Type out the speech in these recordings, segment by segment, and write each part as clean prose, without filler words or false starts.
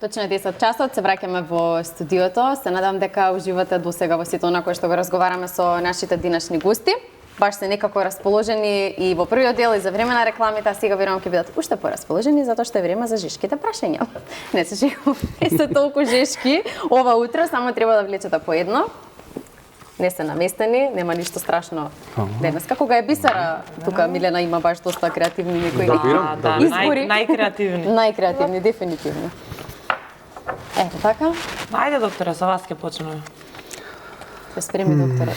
Точно 10 часот се враќаме во студиото. Се надам дека уживате до сега во сето она кое што го разговараме со нашите денешни гости. Баш се некако расположени и во првиот дел и за време на рекламите, а сега верувам ќе бидат уште порасположени затоа што е време за жешките прашања. Не се шегувам, не се толку жешки ова утро, само треба да влечете по едно. Не се наместени, нема ништо страшно денес. Како га е Бисера, тука Милена има баш доста креативни некои избори. Најкреативни. Најкреативни, дефинитивно. Ето така. Ајде, докторе, со вас ќе почнеме. Се спреми, докторе.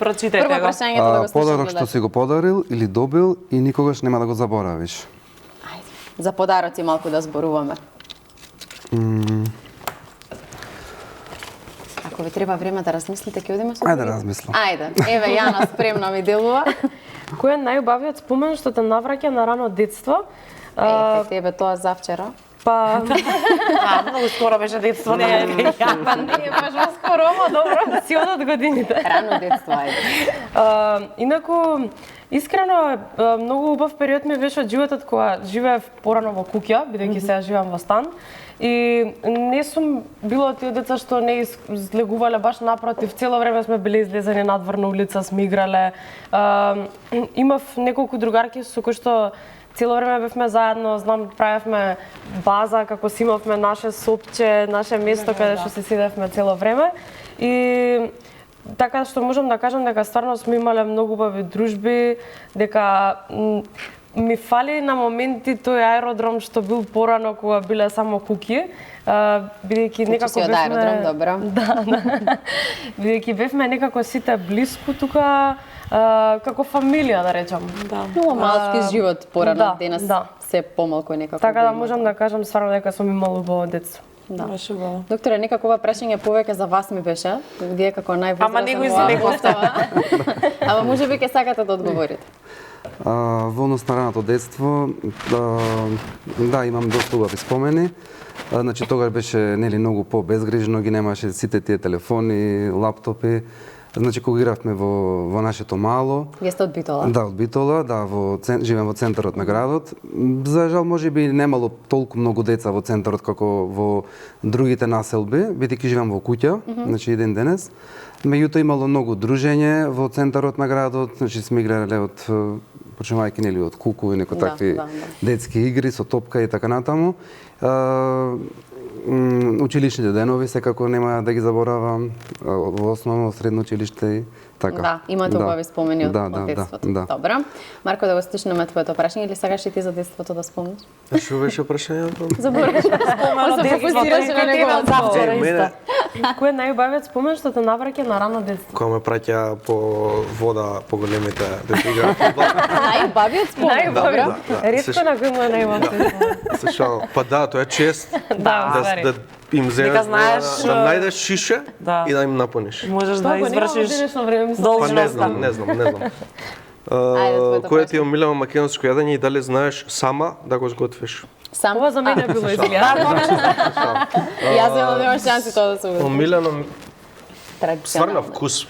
Прочитајте Прво го. прашањето да го слушам. Подарок што си го подарил или добил и никогаш нема да го заборавиш. Ајде. За подароци малку да зборуваме. Ако ви треба време да размислите, ќе одиме со Ајде размислам. Ајде. Еве Јана спремна ми делува. Кој е најубавиот спомен што те навраќа на рано детство? Ете, тебе тоа завчера. Па Многу скоро беше детство. не баш во скоро, ама добро, си одат годините. Рано детство, ајде. Инаку, искрено, многу убав период ми беше од животот кога живеев порано во куќа, бидејќи сега живеам во стан. И не сум била од тие деца што не излегувале, баш напротив, цело време сме биле излезени надвор на улица, сме играле. Имав неколку другарки со кои што цело време бевме заедно, знам, правевме база, како си имавме наше сопче, наше место каде што се седевме цело време. И така што можам да кажам дека стварно сме имале многу убави дружби, дека ми фали на моменти тој аеродром што бил порано кога биле само куки, бидејќи некако си од аеродром, добро. Да. Бидејќи бевме некако сите блиску тука, како фамилија да речам. Да. Много малки живот порано, да, денес да. се помалку некако. Така да го има. можам да кажам стварно дека сум имала убаво детство. Да. Беше убаво. Докторе, некако ова прашање повеќе за вас ми беше. Вие како највозрастен. Ама него излегу. Ама можеби ќе сакате да одговорите. Во однос на раното детство, да, имам доста убави спомени. Значи тогаш беше нели многу по-безгрижно, ги немаше сите тие телефони, лаптопи. Значи кога игравме во нашето мало. Вие сте од Битола? Да, од Битола, да, живеем во центарот на градот. За жал можеби немало толку многу деца во центарот како во другите населби, бидејќи живеам во куќа, значи еден денес. Меѓутоа имало многу дружење во центарот на градот, значи сме играле од почнувајќи нели од куку и некои такви детски игри со топка и така натаму. Училишните денови секако нема да ги заборавам, во основно средно училиште и така. Да, имате убави спомени од да, детството. да. Добро. Марко, да го слушнеме твоето прашање или сакаш и ти за детството да спомниш? Што беше прашањето? Забораш. Спомено се детството фокусираше на и него. тебе завчера мене, исто. Кој е најубавиот спомен што те навраќа на рано детство? кога ме праќа по вода по големите да игра фудбал. Најубавиот спомен, добро. Ретко на кој му е најубавиот. Слушам, па да, тоа е чест да им Дека земеш знаеш, да најдеш шише да. и да им напуниш. Можеш да Тоа го нема во извршиш денешно време, мислам. Па не должноста. знам. Ајде, твоето Кој ти е омилено македонско јадење и дали знаеш сама да го сготвиш? Сам Ова за мене било изгледа. Јас немам шанси тоа да се угодам. Омилено стварно Традиционално. вкус,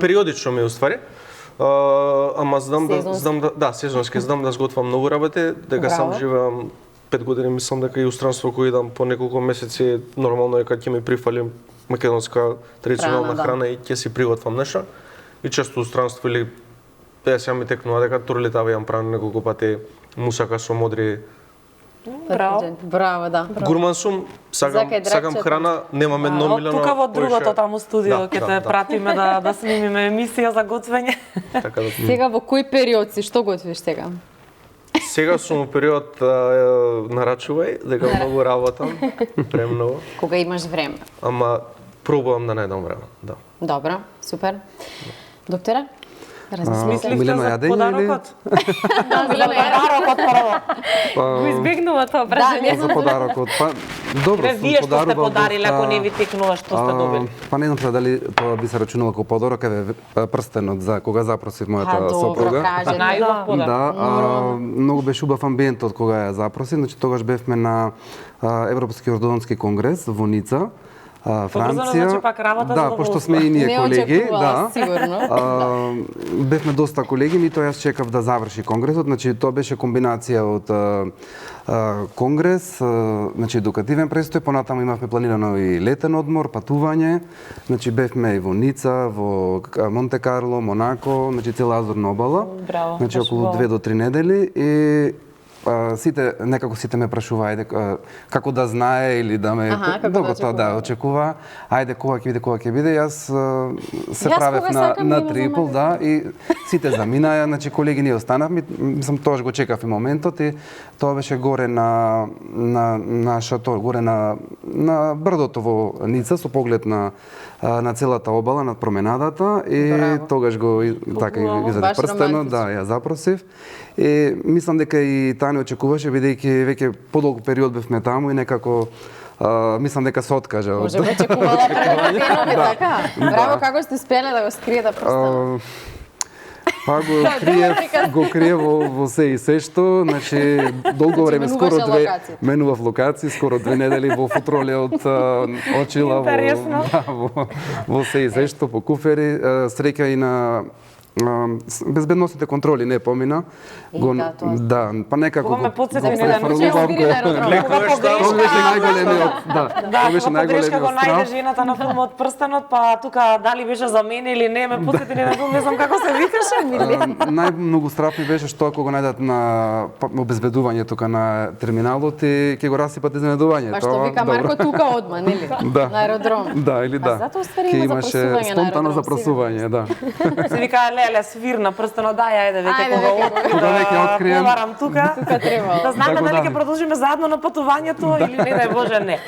периодично ми уствари. Ама знам да сезонски, знам да сготвам многу работи, дека сам Браво. живеам 5 години, мислам дека и устранство кој идам по неколку месеци, нормално е кога ќе ми прифали македонска традиционална храна и ќе си приготвам нешто. И често устранство или сега ми текнува дека турлитава јам правам неколку пати мусака со модри. Браво, да. Гурман сум, сакам драчето. храна, немам едно Од милено. тука во другото таму студио ќе те да. пратиме да снимиме емисија за готвење. Така да. Сега во кој период си, што готвиш сега? Сега сум во период нарачувај, дека многу работам, премногу, Кога имаш време. ама пробувам да најдам време, да. Добро, супер. Доктора? Мислевте Омилено за јадење или? подарокот? Подарокот Го избегнува тоа прашање. За подарокот, па добро, Вие сум вие што сте подарувал подарили, доста- ако не ви текнува што сте добили? Па не знам сега дали тоа би се рачунало како подарок, еве прстенот за кога запросив мојата сопруга. кажете. Најубав подарок. Да, многу беше убав амбиентот кога ја запроси, значи тогаш бевме на Европски ортодонски конгрес во Ница. Франција. значи пак работа да, за пошто сме и ние Не колеги, очекувала, да. сигурно. Бевме доста колеги, ми тоа јас чекав да заврши конгресот, значи тоа беше комбинација од конгрес, значи едукативен престој, понатаму имавме планирано и летен одмор, патување, значи бевме и во Ница, во Монте Карло, Монако, значи цела Азорна обала, Браво, значи баш околу убаво. 2 до 3 недели и сите ме прашува ајде како да знае или да ме Аха, како добро да тоа да очекува. очекува. Ајде кога ќе биде, јас се Јас правев кога на сакам да има трипл, за да, и сите заминаа, значи колеги ние останавме, мислам тоаш го чекав и моментот и тоа беше горе на шатор, горе на брдото во Ница со поглед на целата обала, над променадата и Браво. тогаш го така Убаво, извади баш прстенот, романтично. да, ја запросив. И мислам дека и таа не очекуваше бидејќи веќе подолго период бевме таму и некако мислам дека се откажа од Може би очекувала пред денови, така? Браво, како сте успеле да го скриете прстенот? Па го крие во се и се што, значи долго време, менуваше скоро локации. менував локации, скоро 2 недели во футроле од очила Интересно. во се и се што по куфери, среќа и на безбедносните контроли не помина. Да, тоа. Да, па некако Кога ме подсети на еден префрлував случај, на аеродром. Кога Тоа погрешка, беше најголемиот, да. да, Тоа беше кога погрешка го најголемиот најде страв. жената на филмот Прстенот, па тука дали беше за мене или не, ме подсети на еден филм, не знам како се викаше, Најмногу страв ми беше што ако го најдат на обезбедување тука на терминалот и ќе го расипат изненадување. Па што вика Марко тука одма, нели? Да. На аеродром. Да, или да. затоа уствари Ке има имаше запросување на спонтано аеродром, запросување, да. Се вика леле свирна Прстенот, дај ајде веќе Ајде, кога веќе откри кога веќе открием. поварам тука. Тука требало. Да знаеме Да го дали ќе даме. продолжиме заедно на патувањето или не, дај Боже, не.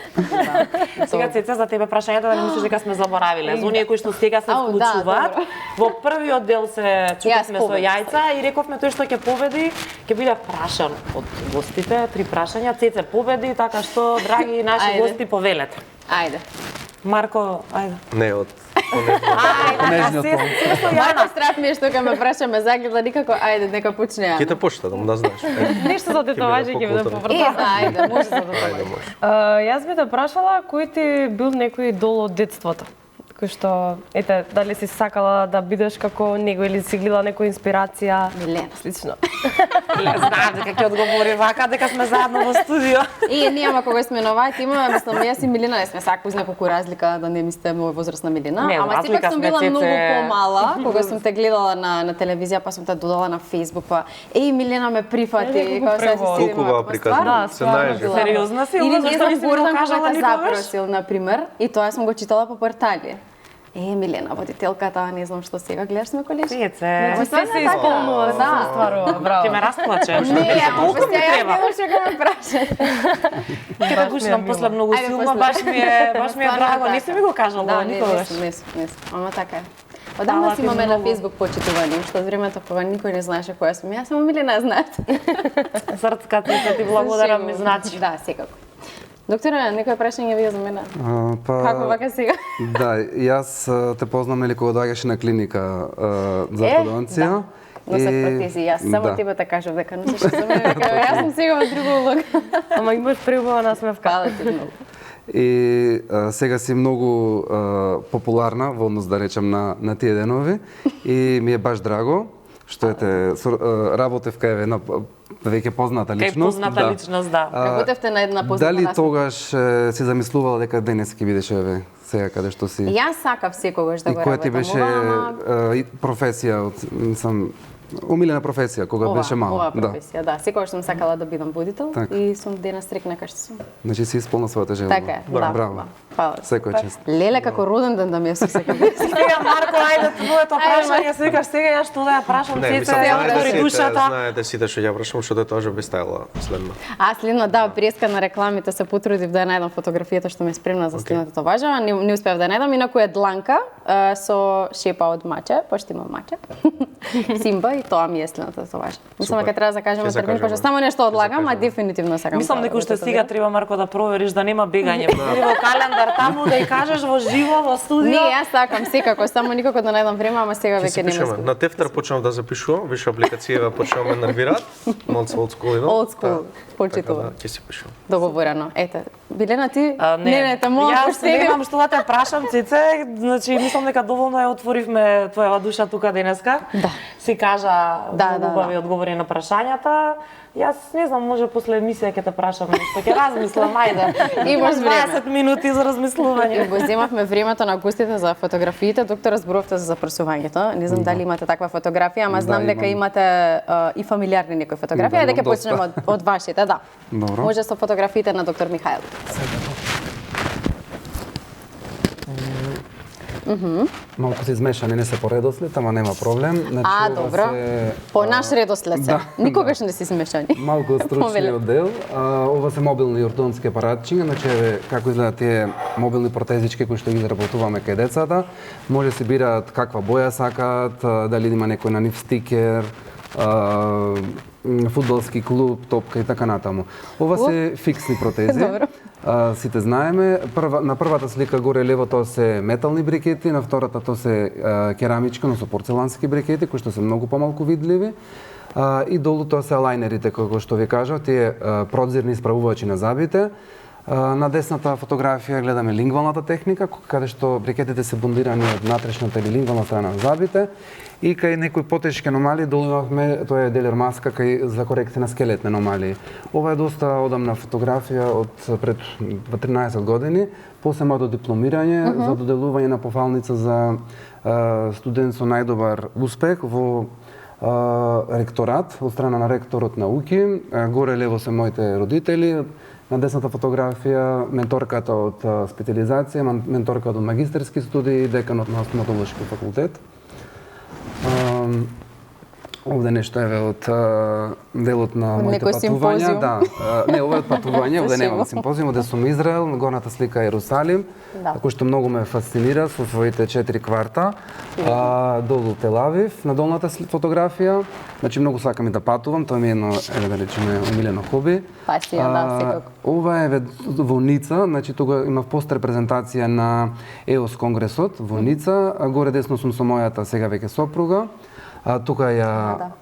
Сега Цеца за тебе прашањето да не мислиш дека сме заборавиле. За оние кои што сега се Ау, да, вклучуваат, добро. во првиот дел се чупивме со победив. јајца и рековме тој што ќе победи, ќе биде прашан од гостите, 3 прашања, Цеце победи, така што драги наши Ајде. гости повелете. Ајде. Марко, ајде. Не од Ајде, се со Мајко Јана. страв ми е што кога ме прашаме загледа никако, ајде, нека почне ќе Јана. те почитам, да знаеш. Нешто за тетоваџи ќе биде покултурно. поврзано. Да, ајде, може за да Ајде, тоа. може. Јас би те прашала кој ти бил некој идол од детството? Кој што, ете, дали си сакала да бидеш како него или си гледала некоја инспирација? Милена. Слично. Не знаам дека ќе одговори вака дека сме заедно во студио. И ние ама кога сме новајте имаме, мислам, јас и Милина не сме сакали неколку разлика, да не мислите моја возрастна Милина, Не, ама разлика сепак сум сме, била Цеце. многу помала, кога сум те гледала на телевизија, па сум те додала на Facebook, па Милина ме прифати, Неколку како сега превод. си Толку убава приказна. Да, Се стварно најажи. била. Сериозна си, Или не зашто знам не си ми го Гордан кажала кога те никогаш? запросил, например, и тоа сум го читала по портали. Милена, водителката, не знам што сега гледаш сме колежи. Цеце. Значи се се исполнува, се Да. стварува, браво. Ќе ме расплачеш. Не, ја толку ми треба. Ја ќе ме прашаш. Ќе те пуштам после многу Ајде, силно, после. баш ми е Стварно драго. Не така. си ми го кажала Да, никогаш. не, ама така е. Одамна Фала си ти имаме на многу. Facebook почитувани, уште од времето кога никој не знаеше која сум. Јас само Милена знаат. Срцка ти благодарам ми значи. Да, секако. Докторе, некој прашање ви за мене? Како вака сега? Да, јас те познам нели кога доаѓаше на клиника за ортодонција. Да. Носев протези, јас само ти го те кажав дека носиш за мене, дека јас сум сега во друга улога. Ама имаш преубава насмевка. Фала ти многу. И сега си многу популарна во однос да речам на тие денови и ми е баш драго што работев кај една веќе позната Кај личност. позната личност, да. Работевте на една позната Дали насмевка. тогаш си замислувала дека денес ќе бидеш еве сега каде што си? Јас сакав секогаш да И го која ти работам беше ова, ама професија од сам умилена професија кога беше мала? Ова професија, да. Секогаш сум сакала да бидам водител Така. и сум денес стрикна кај што сум. Значи си исполна својата желба. Така е, да. Браво. Фала. Секој чест. Леле, како роден ден да ми е со секој. Сега Марко, ајде твоето прашање, се викаш сега јас што да ја прашам, Не, Цеце, мислам, ја отвори знаете душата. знаете сите што ја прашам, што тоа би стајала следно. Следно, да, преска на рекламите се потрудив да ја најдам фотографијата што ме спремна за следната важа. не успеав да најдам, инаку е дланка со шепа од маче, пошто имам маче. Симба и тоа ми е следната татуажа. Мислам дека треба да кажеме термин, пошто само нешто одлагам, а дефинитивно сакам. Мислам дека уште сега треба Марко да провериш да нема бегање. Или во календар таму да и кажеш во живо во студио. Не, јас сакам секако, само никако да најдам време, ама сега веќе нема. На тефтер почнав да запишувам, више апликацијава почнав ме нервираат. Малку old school, Old school, почитувам. Ќе си пишувам. Договорено. Ете, Билена ти? Не, тamo Јас немам што да те прашам, Цеце, значи мислам дека доволно ја отворивме твојава душа тука денеска. Да. Си кажа Да, убави одговори на прашањата. Јас не знам, може после емисија ќе те прашам нешто, ќе размислам, ајде. Имаш време. 20 минути за размислување. И го земавме времето на гостите за фотографиите, доктор зборувте за запрашувањето. Не знам дали имате таква фотографија, ама знам дека имате и фамилиарни некои фотографии. Ајде ќе почнеме од вашите, да. Добро. Може со фотографиите на доктор Михаил. Малку се измешани, не се по редослед, ама нема проблем. Значи, Добро. По наш редослед се. Никогаш не си смешани. Малку стручни оддел. Ова се мобилни ортодонски апаратчиња, значи еве како изгледаат тие мобилни протезички кои што ги заработуваме кај децата. Може да се бираат каква боја сакаат, дали има некој на нив стикер, фудбалски клуб, топка и така натаму. Ова се фиксни протези. Сите знаеме. На првата слика горе лево тоа се метални брикети, на втората тоа се керамички, но со порцелански брикети кои што се многу помалку видливи. И долу тоа се алајнерите, како што ви кажав, тие продзирни исправувачи на зъбите. На десната фотографија гледаме лингвалната техника, каде што брикетите се бондирани од натрешната или лингвална страна на зъбите. И кај некои потешки аномалии долу имавме, тоа е делер маска за корекција на скелетни аномалии. Ова е доста одамна фотографија од пред 13 години, после моето дипломирање за доделување на пофалница за студент со најдобар успех во ректорат, од страна на ректорот на УКИ. Горе лево се моите родители. На десната фотографија менторката од специализација, менторката од магистерски студии и деканот на стоматолошки факултет. Овде нешто еве од делот на моите патувања. Да, не, ова е од патување, овде немам симпозиум, овде сум Израел, на горната слика е Ерусалим, кој што многу ме фасцинира со своите 4 кварта. Долу Телавив, на долната фотографија. Значи многу сакам и да патувам, тоа ми е едно, еве да речеме, умилено хоби. Пасија, да, секако. Ова е во Ница, значи тога имав постер презентација на ЕОС конгресот во Ница, горе десно сум со мојата сега веќе сопруга. Тука ја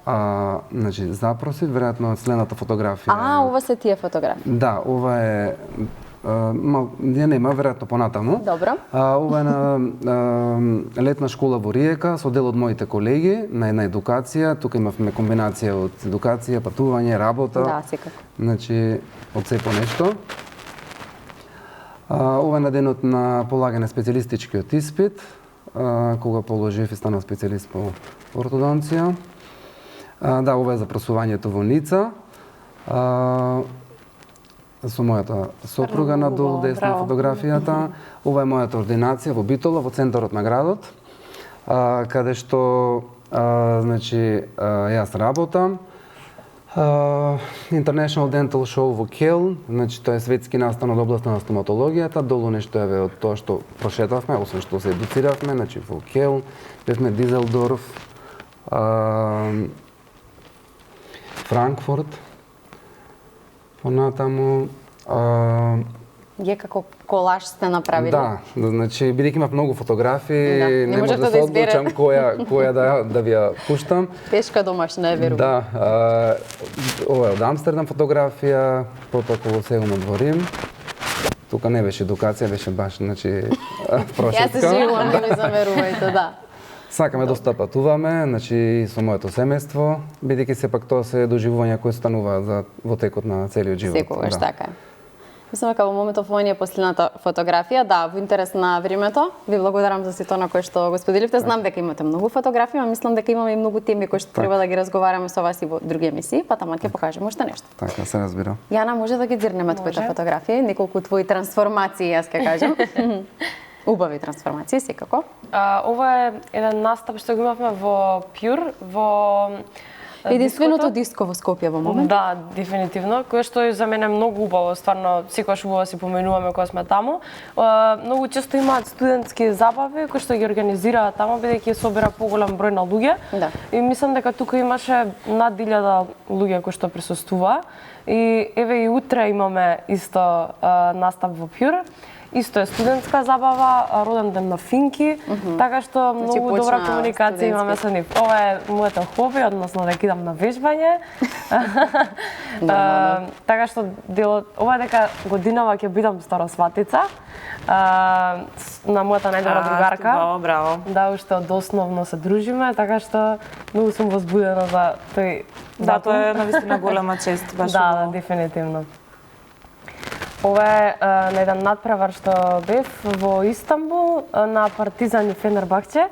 значи запроси, веројатно следната фотографија. Ова се тие фотографии. Да, ова е ја нема, веројатно понатаму. Добро. Ова е на летна школа во Риека со дел од моите колеги на една едукација. Тука имавме комбинација од едукација, патување, работа. Да, секако. Значи, од се по нешто. Ова е на денот на полагање специјалистичкиот испит, кога положив и станав специјалист по ортодонција. Да, ова е за просувањето во Ница. Со мојата сопруга надолу десна фотографијата. Ова е мојата ординација во Битола, во центарот на градот, каде што значи јас работам. International Dental Show во Келн, значи тоа е светски настан од областа на стоматологијата. Долу нешто еве од тоа што прошетавме, освен што се едуциравме, значи во Келн, бевме Дизелдорф, Франкфурт. Понатаму Вие како колаж сте направили? Да, значи бидејќи имав многу фотографии, не не може да се одлучам која да ви ја пуштам. Тешка домашна е, верувам. Да, ова е од Амстердам фотографија, потоа сега во Рим. Тука не беше едукација, беше баш, значи, прошетка. Јас се живувам, да ми замерувајте, да. Сакаме доста патуваме, значи со моето семејство, бидејќи сепак тоа се доживувања кои стануваат во текот на целиот живот. Секогаш така е. Мислам дека во моментов ова ни е последната фотографија, да, во интерес на времето. Ви благодарам за сето на кое што го споделивте. Знам дека имате многу фотографии, но мислам дека имаме и многу теми кои што треба да ги разговараме со вас и во други емисии, па таман ќе покажеме уште нешто. Така, се разбира. Јана, може да ги дзирнеме твоите фотографии, неколку твои трансформации, јас ќе кажам. Убави трансформации, секако. Ова е еден настап што го имавме во Пјур, во Единственото диско во Скопје во момент. Да, дефинитивно, кое што е за мене многу убаво, стварно секогаш убаво си поменуваме кога сме таму. Многу често имаат студентски забави кои што ги организираат таму бидејќи собира поголем број на луѓе. Да. И мислам дека тука имаше над 1000 луѓе кои што присуствуваа. И еве и утре имаме исто настап во Пјур. Исто е студентска забава, роден ден на Финки, така што многу добра комуникација имаме со нив. Ова е моето хоби, односно да кидам на вежбање. Така што ова е дека годинава ќе бидам старосватица на мојата најдобра другарка. Браво. Да, уште од основно се дружиме, така што многу сум возбудена за тој. Да, тоа е навистина голема чест, баш. Да, дефинитивно. Ова е на еден надпревар што бев во Истанбул на Партизан и Фенербахче.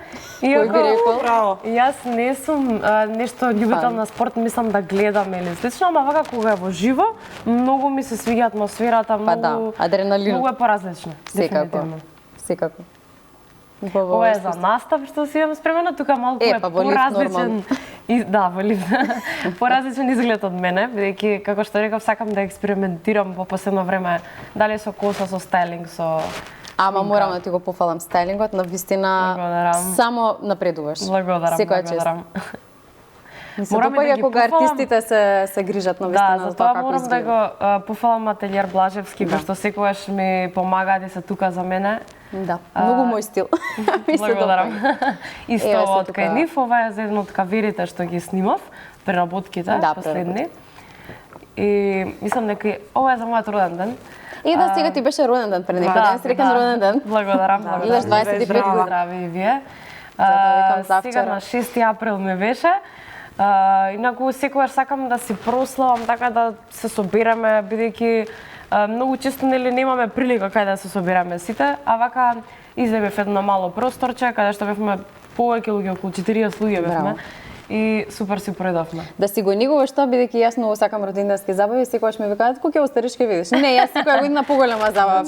Кој би рекол? Браво. Јас не сум нешто љубител на спорт, мислам да гледам или слично, ама вака кога е во живо, многу ми се свиѓа атмосферата, многу да, адреналинот. Многу е поразлично. Дефинитивно. Секако. Ова е за настап што си имам спремено, тука малку е поразличен. Да, во лифт. Поразличен изглед од мене, бидејќи како што реков сакам да експериментирам во последно време, дали со коса, со стайлинг, со Ама морам да ти го пофалам стайлингот, навистина само напредуваш. Благодарам. Морам да ги кога артистите се грижат навистина за тоа како изгледа. Морам да го пофалам ателиер Блажевски, кој што секогаш ми помагаат и се тука за мене. Да, многу мој стил. Благодарам. Исто од кај нив, ова е за едно од каверите што ги снимав, преработките, последни. И мислам дека ова е за мојот роден ден. И да, сега ти беше роден ден пред некој ден, среќен роден ден. Благодарам. Идеш 25 години. Здрави и вие. Сега на 6 април ми беше. Инаку секогаш сакам да си прославам така да се собереме, бидејќи многу често нели немаме прилика кај да се собереме сите, а вака излебев едно мало просторче каде што бевме повеќе луѓе, околу 40 луѓе бевме. И супер си пројдовме. Да си го негуваш тоа, бидејќи јас многу сакам роденденски забави, секогаш ми викаат кога ќе остариш ќе видиш. Не, јас секоја година поголема забава.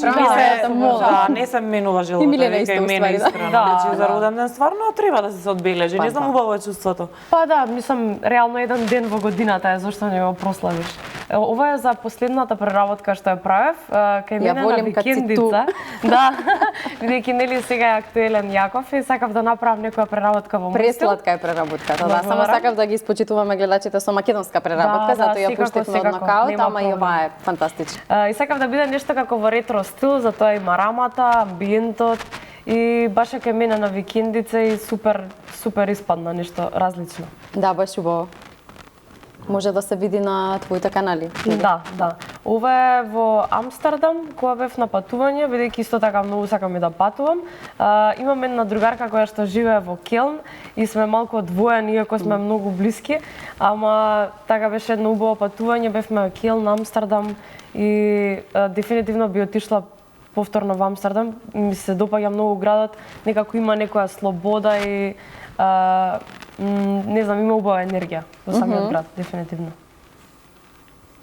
Не се менува животот, веќе мене искрено. Значи за роден ден стварно треба да се одбележи. Не знам убаво е чувството. Па да, мислам реално еден ден во годината е зашто не го прославиш. Ова е за последната преработка што ја правев, кај мене на викендица. Да, бидејќи нели сега е актуелен Јаков и сакав да направам некоја преработка во мој стил. Преслатка е преработката, да. Само сакав да ги испочитуваме гледачите со македонска преработка, затоа ја пуштивме од нокаут, ама и ова е фантастично. И сакав да биде нешто како во ретро стил, затоа има рамата, амбиентот и баш кај мене на викендица и супер испадна нешто различно. Да, баш убаво. Може да се види на твоите канали. Да. Ова е во Амстердам, кога бев на патување, бидејќи исто така многу сакам и да патувам. Имам една другарка која што живее во Келн и сме малку одвоени, иако сме многу блиски, ама така беше едно убаво патување, бевме во Келн, Амстердам и дефинитивно би отишла повторно во Амстердам. Ми се допаѓа многу градот, некако има некоја слобода и не знам, има убава енергија во самиот град, дефинитивно.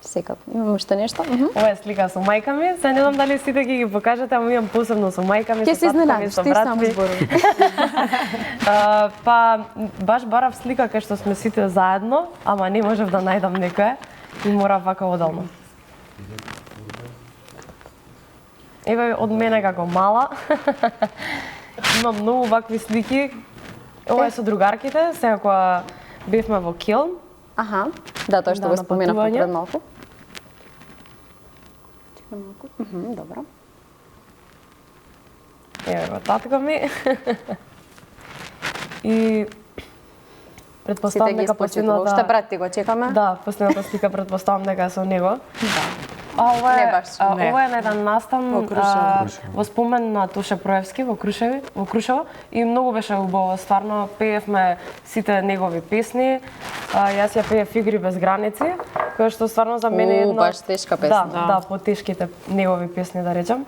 Секако. Имам уште нешто? Ова е слика со мајка ми, се не знам дали сите ќе ги покажете, ама имам посебно со мајка ми, со татко ми, со брат ми. Па, баш барав слика кај што сме сите заедно, ама не можев да најдам некоја и морав вака одално. Еве од мене како мала. Имам многу вакви слики. Ова е со другарките, сега кога бевме во Келн. Аха, да, тоа што го споменавме пред малку. Чекам малку. Добро. Еве го татко ми. И предпоставам дека последната... Уште брат ти го чекаме? Да, последната слика предпоставам дека е со него. Да. Ова е на еден настан во спомен на Тоше Проевски во Крушево и многу беше убаво, стварно пеевме сите негови песни. Јас ја пеев Игри без граници, која што стварно за мене е една баш тешка песна. Да, потешките негови песни да речам.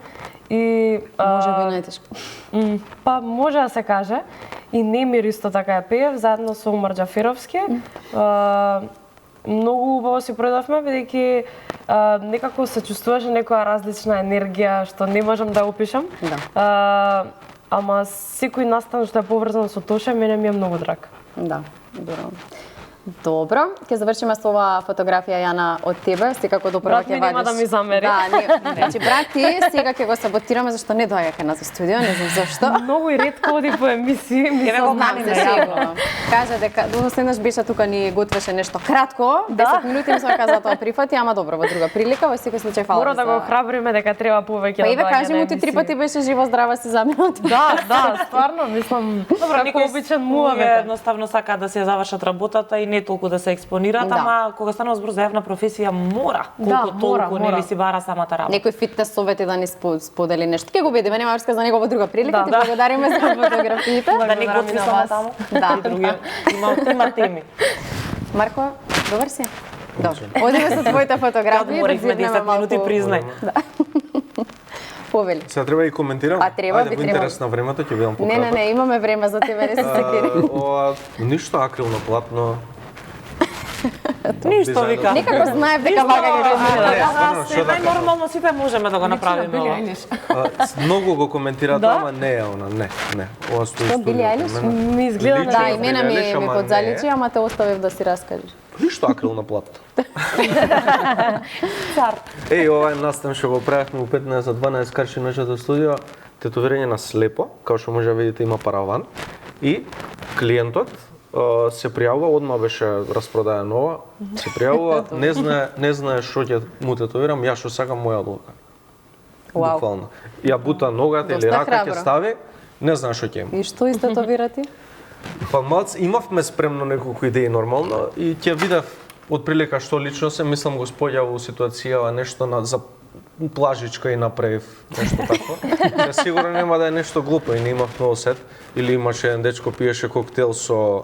И може би најтешко. Па може да се каже. И Немир исто така ја пеев заедно со Умар Џаферовски. Многу убаво си пројдовме, бидејќи некако се чувствуваше некоја различна енергија што не можам да опишам. Да. Ама секој настан што е поврзан со Тоше, мене ми е многу драг. Да, добро. Добро, ќе завршиме со оваа фотографија Јана од тебе, секако до прва Брат ми ќе нема вадиш. да ми замери. Да, значи брат ти сега ќе го саботираме зашто не доаѓа кај нас во студио, не знам зашто. Многу и ретко оди по емисии, ми Еве го Знам мани се најавно. сигурно. Кажа дека до следнаш беше тука ни готвеше нешто кратко, 10 минути ми се каза тоа прифати, ама добро, во друга прилика, во секој случај фала. Мора ти да за- го храбриме дека треба повеќе Па да еве доаѓа кажи на му ти 3 емисии. пати беше жива здрава си заминат. Да, стварно, мислам, Добро, како обичен луѓе муавет. едноставно сакаат да се завршат работата и не толку да се експонираат, Да. ама кога станува збор за јавна професија мора Да, колку мора, толку мора. нели си бара самата работа. Некој фитнес совети да ни сподели нешто. Ќе го видиме, нема врска за него во друга прилика, Да, ти да. благодариме за фотографиите. Да ни Благодарам готви и на само вас. таму. Да. И други. Има теми. Марко, добар си? Добро. Одиме со твоите Ја фотографии, да одморихме зиднеме 10 минути, малку. признај. Повели. Сега треба и коментирам. Па, треба, Ајде, би во требало. интерес на времето ќе бидам Не, пократок. не, имаме време за тебе, не се секири. Ова ништо акрилно платно. Ништо вика. Некако знаев дека вака ќе го Не, изгледа. стварно, што да кажам? Најнормално сите можеме да го направиме ова. Многу го коментираат, Да? ама не е она, не, не. Ова стои Што, Били Ајлиш? Ми изгледа Лично Да, и мене ми Биле, ми ама подзаличи, не. ама те оставив да си раскажеш. Ништо акрилно платно. Цар. Еј, ова е настан што го правевме во 15 за 12 карши нашето студио, тетовирање на слепо, како што може да видите има параван, и клиентот се пријавува, одма беше распродаено ова, се пријавува, не знае што ќе му тетовирам, ја што сакам моја одлука. Вау. Буквално. Ја бута ногата или Доста рака ќе храбро. стави, не знае што ќе има. И што истетовирати? Па малц имавме спремно неколку идеи нормално и ќе видев отприлика што лично се, мислам го споѓа во ситуација нешто за плажичка и направив нешто такво. Се сигурно нема да е нешто глупо и не имав осет или имаше еден дечко пиеше коктел со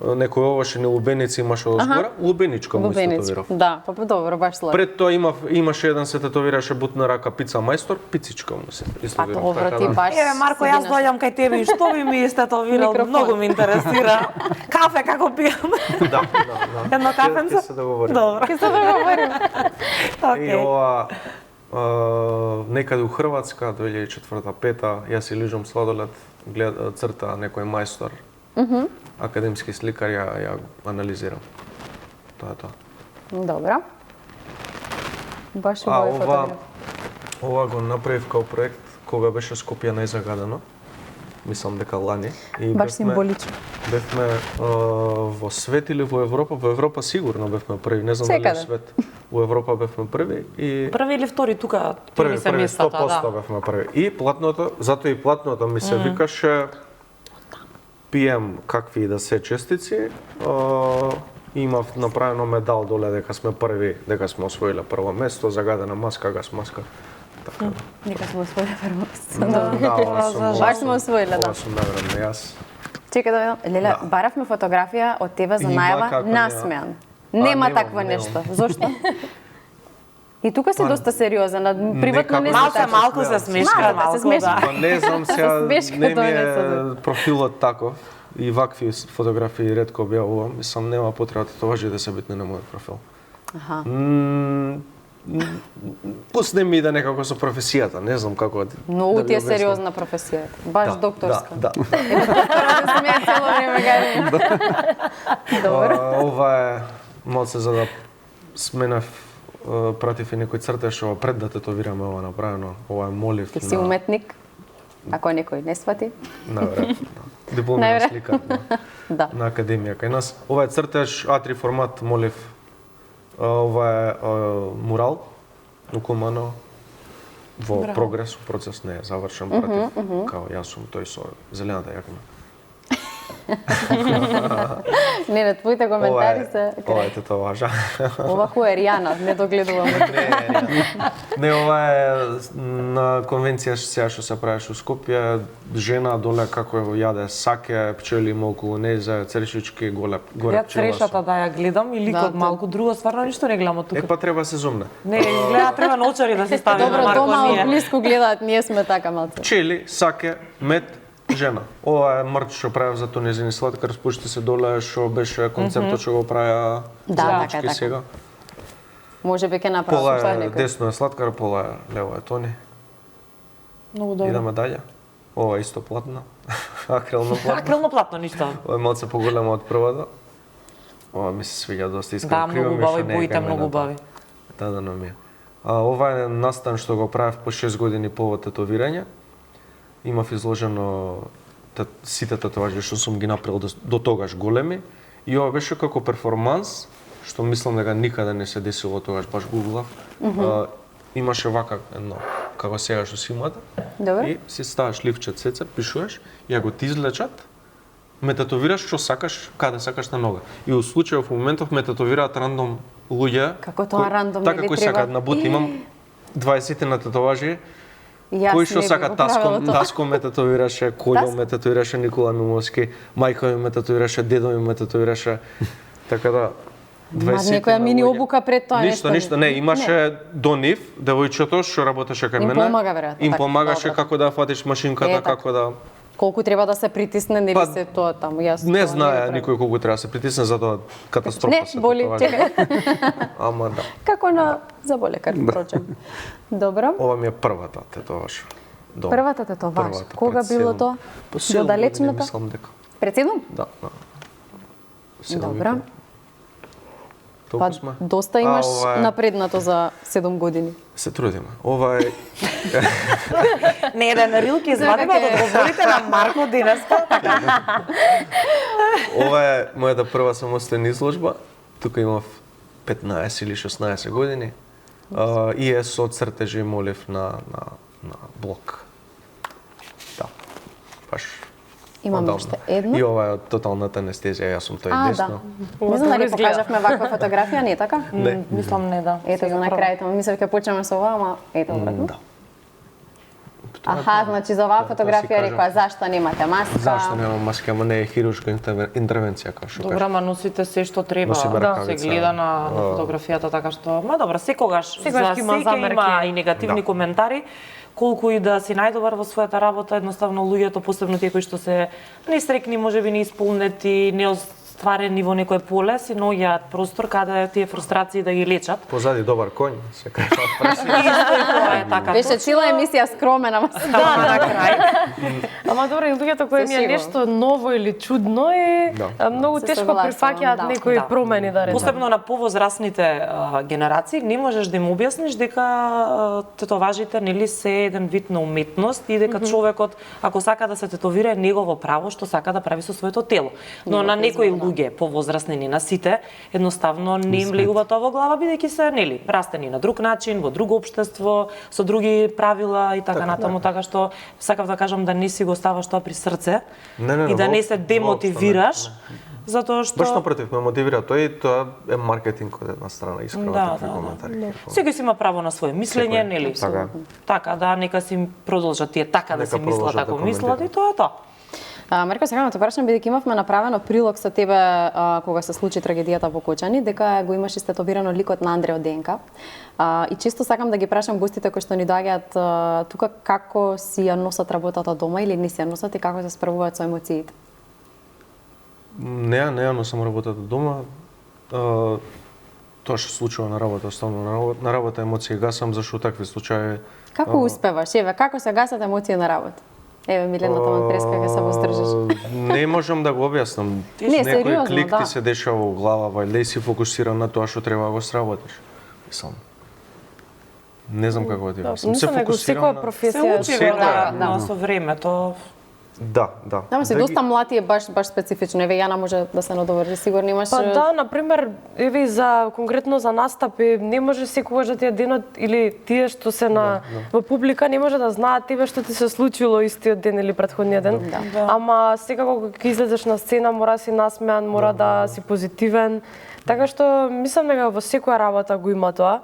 некој овошени лубеници имаше одзгора, лубеничка му Лубениц. истетовирав. Да, па добро, баш слабо. Пред тоа имаше еден се тетовираше бутна рака пица мајстор, пицичка му се Па истетовирав. добро, така ти да. баш. Еве Марко, си јас ги доаѓам кај тебе и што би ми истетовирал, Микрофон. многу ме интересира. Кафе како пијам? Да. Едно кафенце? Ќе се договориме. Добро. Ќе се договориме. И Океј. ова некаде у Хрватска 2004-5 јас си лижам сладолед, црта некој мајстор. Академски сликар ја анализирам. Тоа е тоа. Добро. Баш А убави ова фотографија. ова го направив као проект кога беше Скопје најзагадено. Мислам дека лани и Баш символично. Бевме во свет или во Европа? Во Европа сигурно бевме први, не знам дали Секаде. во свет. Во Европа бевме први и Први или втори тука? први, се први, местата, 100% да. бевме први. И платното, затоа и платното ми се викаше пием какви и да се честици. Имав направено медал доле дека сме први, дека сме освоиле прво место, загадена маска, газ маска. Така да. Нека сме освоиле прво. Да, ова сум. Баш сме освоиле, да. Ова сум наверно јас. Чекај да видам. Леле, Да. баравме фотографија од тебе за Има најава како насмеан. Па, Нема немам, таква немам. нешто. Зошто? И тука си Па, доста сериозен, а приватно не некако си така. Малку се смешка, Малку се малку, смешка. да. Па не знам сега, Смешка не ми тоа не е се профилот таков и вакви фотографии ретко објавувам. Мислам нема потреба татуажи да се битни на мојот профил. Аха. Пусне ми да некако со професијата, не знам како Многу да ти е ви објаснам. сериозна професија. Баш докторска. Да, да. Да смеја цело време гари. Добро. Ова е малце за да сменав пратив и некој цртеж ова пред да тетовираме ова направено. Ова е молив Ти си уметник, ако некој не свати. Наверојатно. Да. Дипломиран Најверојатно. сликар. Да. На академија кај нас. Ова е цртеж А3 формат молив. Ова е мурал у Кумано во прогрес, процес не е завршен пратив. Као јас сум тој со зелената јакна. Не, твоите коментари се... Ова е тетоважа. Ова кој е Ријана, не догледувам. Не, ова е на конвенција сега што се правиш у Скопје, жена доле како јаде саке, пчели има околу нејзе, црешички, горе Ја пчела црешата со. да ја гледам и Да, ликот да. малку, друго стварно ништо не гледам од тука. Па треба се зумне. Не, изгледа треба на очари да се стави на Добро, Марко дома од ние. блиску гледаат, ние сме така малце. Пчели, саке, мед, жена. Ова е мрт што правев за тонезини сладкар, спушти се доле што беше концептот што го правеа Да, така е, Зачки така. сега. Може би ќе Пола направам тоа е некој. десно е сладкар, пола е лево е тони. Многу добро. Идеме дале. Ова е исто платно. Акрилно платно. Акрилно платно ништо. Ова е малце поголемо од првото. Ова ми се свиѓа доста Да, искрено. многу убави, боите многу убави. Да не ми е. Ова е настан што го правев по 6 години по тетовирање. Имав изложено сите татуажи што сум ги направил до тогаш големи и ова беше како перформанс што мислам дека никаде не се десило тогаш, баш гуглав. Имаше вака едно како сега што си имате. Добро. И си ставаш ливче цеце, пишуваш и ако ти излечат, ме татовираш што сакаш, каде сакаш на нога. И у случајов во моментов ме татовираат рандом луѓе. Како тоа рандом, така нели кои треба? сакаат на бут, имам 20 на татуажи. Јас Кој што не би сака го правила тоа. Таско ме татуираше, Колјо ме татуираше, Никола Миловски, мајка ми ме татуираше, дедо ми ме татуираше. Така да Ма некоја мини обука пред тоа ништо, не, имаше до нив девојчето што работеше кај мене. Им помага веројатно. Им така, помагаше добро. како да фатиш машинката, така. како да Колку треба да се притисне, нели Па, се тоа таму, јас не тоа знае го никој колку треба да се притисне, затоа катастрофа Не, се боли, тоа. чекај. Ама да. Како на заболекар, впрочем. Добро. Ова ми е првата тетоваш. Првата тетоваж. Првата, Кога пред било седум. тоа? По 7 години, Далечната? мислам дека. Пред 7? Да, да. Добро. Толку Па сме. доста имаш ова е- напреднато за 7 години. Се трудиме. Ова е Не еден рил ќе извадиме да одговорите на Марко денеска, така. ова е мојата прва самостојна изложба. Тука имав 15 или 16 години. И е со цртежи молив на блок. Да. Баш. Имам одамна. уште едно. И ова е од тоталната анестезија, јас сум тој А, десно. да. Не знам дали изгледа. покажавме ваква фотографија, не така? Не. Мислам не да. Ето за на крајот, мислев ќе почнеме со ова, ама ето обратно. Да. Аха, значи за оваа Да, тоа си фотографија кажав. рекоа зашто немате маска? Зашто немам маска, ама не е хируршка интервенција како што Добра, кажа. ма носите се што треба. Носиме Да, ракавица. се гледа на фотографијата така што. Ма добра, секогаш Секогаш за има секој замерки. има и негативни Да. коментари. Колку и да си најдобар во својата работа, едноставно луѓето, посебно тие кои што се несрекни, можеби неисполнети, неостварени во некој поле, си наоѓаат простор каде тие фрустрации да ги лечат. Позади добар конј, се кажа преси. Исто и тоа е така. Беше цела емисија скромен, ама Да, на крај. Ама добро, и луѓето кои ми е сигурно. нешто ново или чудно и многу Се тешко согласувам, прифаќаат да. некои Да. промени, да речем. Посебно на повозрасните генерации, не можеш да им објасниш дека тетоважите нели се еден вид на уметност и дека човекот ако сака да се тетовира е негово право што сака да прави со своето тело. Но на некои луѓе повозрасни, не на сите, едноставно не им влегува тоа во глава бидејќи се нели растени на друг начин, во друго општество, со други правила и така натаму, така што сакав да кажам да не си го ставаш тоа при срце Не, и да не воопшто, се демотивираш. Затоа што Баш напротив, ме мотивира тој и тоа е маркетинг од една страна, искрено Да, такви да, да. коментари. Секој си има право на свое мислење, Секој, нели? така. Така, да, нека си продолжат тие така да Нека си мислат продолжат да ако мислат и коментираат. тоа е тоа. Марко, сега ме те прашам, бидејќи имавме направено прилог со тебе кога се случи трагедијата во Кочани, дека го имаш истетовирано ликот на Андреј од ДНК. И често сакам да ги прашам гостите кои што ни доаѓаат тука како си ја носат работата дома или не си ја носат и како се справуваат со емоциите. Не ја носам работата дома. Тоа што се случува на работа, оставно на работа емоции гасам, зашто такви случаи Како успеваш? Еве, како се гасат емоции на работа? Еве, Милена Томан Преска ќе се восдржиш. Не можам да го објаснам. Не, Некој сериозно, клик да. ти се дешава во глава, вајде и си фокусиран на тоа што треба да го сработиш. Мислам. Не знам како да ти објаснам. Мислам дека секоја Се професија учи секоја, веројатно да. со времето. Да. Ама си доста млад и е баш специфично. Еве, Јана може да се надоврши, сигурно имаш. Па да, на пример, еве за конкретно за настапи, не може секогаш да ти е денот или тие што се на во публика не може да знаат тебе што ти се случило истиот ден или претходниот ден. Да. Ама секако кога ќе излезеш на сцена мора си насмеан, мора да си позитивен. Така што мислам дека во секоја работа го има тоа.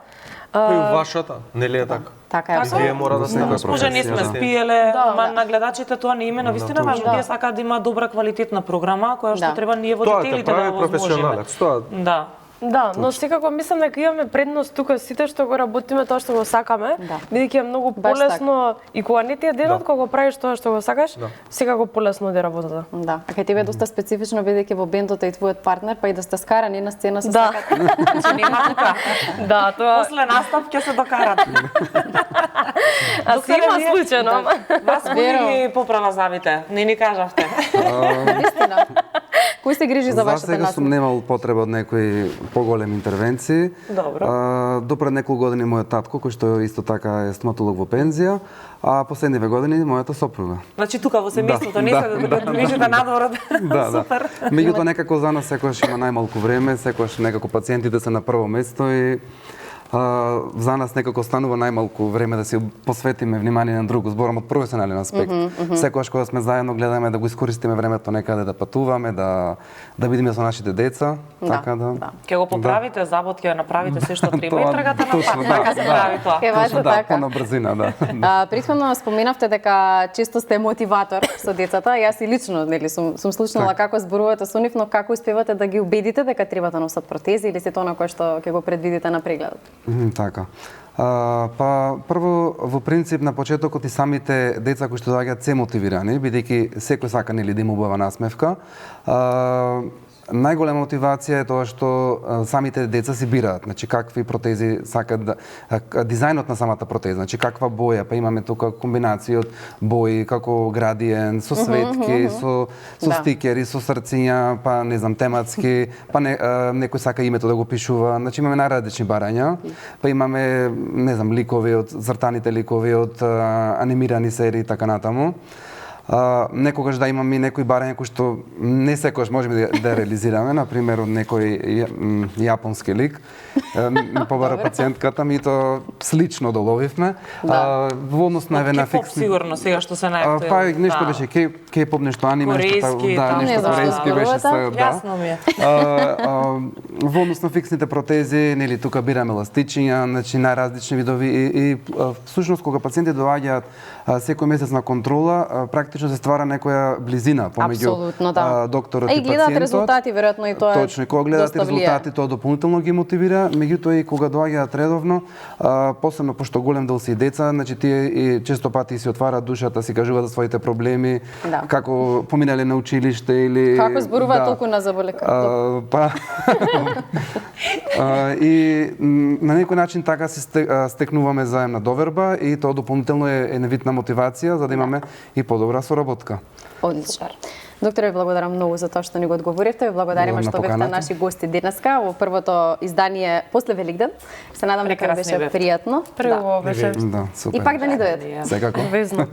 И вашата, нели е така? Така е. Вие мора да се Може не сме спиеле, Да, ма да. на гледачите тоа не име на вистина важно. Да. Тие сакаат да има добра квалитетна програма која што Да. треба ние Тоа те водителите да прави го возможиме. професионалец. Тоа Да. Да, но секако мислам дека имаме предност тука сите што го работиме тоа што го сакаме, Да. бидејќи е многу Баш полесно и кога не ти е денот, Да. кога го правиш тоа што го сакаш, Да. секако полесно оди работата. Да, а кај тебе е доста специфично бидејќи во бендот е и твојот партнер, па и да сте скарани на сцена се Да. сакате. Значи нема тука. Да, тоа После настап ќе се докарат. а си има случајно, ама Вас кој ги поправа завите? Не ни кажавте. Вистина. Кој се грижи за вашата сега сум наследство? немал потреба од некои поголеми интервенции. Добро. До пред неколку години мојот татко, кој што исто така е стоматолог во пензија, а последниве години мојата сопруга. Значи тука во семејството не се да движите надвор. Да, Супер. Меѓутоа некако за нас секогаш има најмалку време, секогаш некако пациентите се на прво место и за нас некако станува најмалку време да си посветиме внимание на друго, зборам од професионален аспект. Секогаш кога сме заедно гледаме да го искористиме времето некаде да патуваме, да бидеме со нашите деца, така да. Ќе го поправите, забот ќе направите се што треба и Тоа, тргате на точно, пат, така се прави тоа. Ке ваше Да, така. на брзина, да. Претходно споменавте дека често сте мотиватор со децата. Јас и лично нели сум слушнала како зборувате со нив, но како успевате да ги убедите дека треба да носат протези или се тоа на кое што ќе го предвидите на прегледот? Така. Па прво во принцип на почетокот и самите деца кои што доаѓаат се мотивирани, бидејќи секој сака нели да има убава насмевка. Најголема мотивација е тоа што самите деца си бираат, значи какви протези сакаат да дизајнот на самата протеза, значи каква боја, па имаме тука комбинации од бои како градиент, со светки, со стикери, со срциња, па не знам тематски, па некој сака името да го пишува, значи имаме најразлични барања, па имаме не знам ликови од цртаните ликови од анимирани серии така натаму. Некогаш да имаме и некои барања кои што не секогаш можеме да реализираме, на пример од некој јапонски лик. Побара пациентката ми то слично доловивме. Во однос на еве на Кей-поп сигурно сега што се најактуелно. Па нешто беше кей-поп, нешто аниме, корейски, да, нешто корейски беше се, да. Јасно ми е. Во однос на фиксните протези, нели тука бираме еластичиња, значи најразлични видови и всушност кога пациенти доаѓаат секој месец на контрола, практично се ствара некоја близина помеѓу докторот и пациентот. И гледаат резултати, веројатно и тоа. Точно, и кога гледаат резултати, тоа дополнително ги мотивира, меѓутоа и кога доаѓаат редовно, посебно пошто голем дел се и деца, значи тие и често пати си отвараат душата, си кажуваат за своите проблеми, како поминале на училиште или како зборуваат толку на заболека. Па и на некој начин така се стекнуваме заемна доверба и тоа дополнително е вид на мотивација за да имаме и подобра соработка. Одлично. Докторе, благодарам многу за тоа што ни го одговоривте. Благодариме што бевте наши гости денеска во првото издание после Великден. Се надам дека беше пријатно. Прво беше. Да, супер. И пак да ни дојдете. Секако. Везно.